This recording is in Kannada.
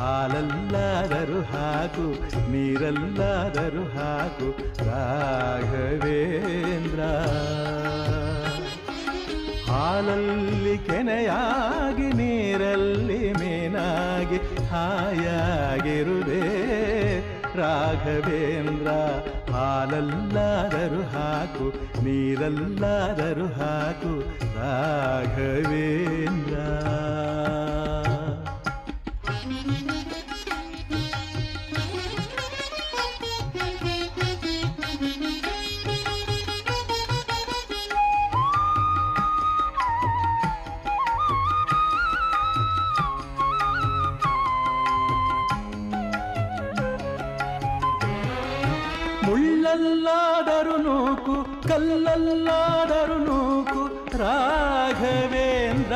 ಹಾಲಲ್ಲಾದರೂ ಹಾಕು ನೀರಲ್ಲಾದರೂ ಹಾಕು ರಾಘವೇಂದ್ರ. ಹಾಲಲ್ಲಿ ಕೆನೆಯಾಗಿ ನೀರಲ್ಲಿ ಮೀನಾಗಿ ಹಾಯಾಗಿರುವೆ ರಾಘವೇಂದ್ರ. ಹಾಲಲ್ಲಾದರೂ ಹಾಕು ನೀರಲ್ಲಾದರೂ ಹಾಕು ರಾಘವೇಂದ್ರ. ಮುಳ್ಳಲ್ಲಾದರೂ ನೂಕು ಕಲ್ಲಲ್ಲಾದರೂ ನೂಕು ರಾಘವೇಂದ್ರ.